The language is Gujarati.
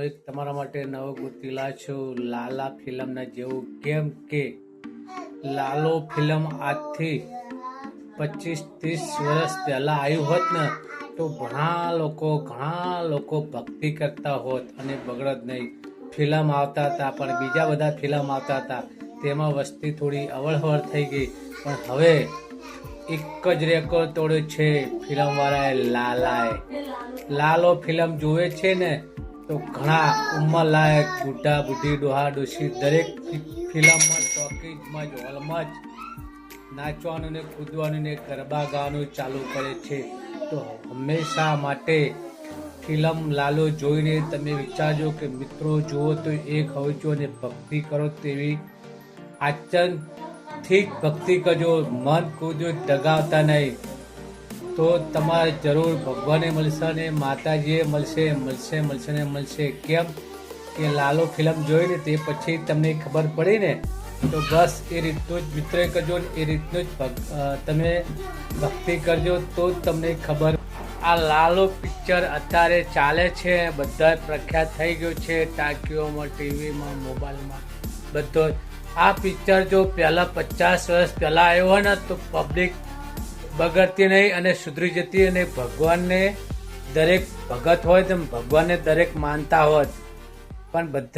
એક તમારા માટે નવો ગોતી લાવ્યો છું લાલા ફિલ્મના જેવું. કેમ કે લાલો ફિલ્મ આજથી 25-30 વર્ષ પહેલા આવ્યું હોત ને તો ઘણા લોકો ભક્તિ કરતા હોત અને બગડત નહીં. ફિલ્મ આવતા હતા પણ બીજા બધા ફિલ્મ આવતા હતા, તેમાં વસ્તી થોડી અવળહવળ થઈ ગઈ. પણ હવે એક જ રેકોર્ડ તોડ્યો છે ફિલ્મવાળાએ, લાલાએ. લાલો ફિલ્મ જોવે છે ને તો ઘણા ઉંમરલાયક બુઢા બુઢી ડોહા ડોશી દરેક ફિલ્મમાં ટોકીઝમાં જ હોલમાં જ નાચવાનું ને કૂદવાનું ને ગરબા ગાવાનું ચાલુ કરે છે. તો હંમેશા માટે ફિલ્મ લાલો જોઈને તમે વિચારજો કે મિત્રો જુઓ તો એક હવે જો અને ભક્તિ કરો તેવી આચરણથી જ ભક્તિ કરજો, મન કૂદો ડગાવતા નહીં તો તમારે જરૂર ભગવાને મળશે ને માતાજીએ મળશે. કેમ કે લાલો ફિલ્મ જોઈને તે પછી તમને ખબર પડી ને તો બસ એ રીતનું જ મિત્ર કરજો ને એ રીતનું જ તમે ભક્તિ કરજો તો જ તમને ખબર. આ લાલો પિક્ચર અત્યારે ચાલે છે, બધા પ્રખ્યાત થઈ ગયો છે ટાંકીઓમાં, ટીવીમાં, મોબાઈલમાં બધો. આ પિક્ચર જો પહેલાં 50 વર્ષ પહેલાં આવ્યો હોય ને તો પબ્લિક બગડતી નહીં અને સુધરી જતી અને ભગવાનને દરેક ભગત હોય તો ભગવાનને દરેક માનતા હોત. પણ બધા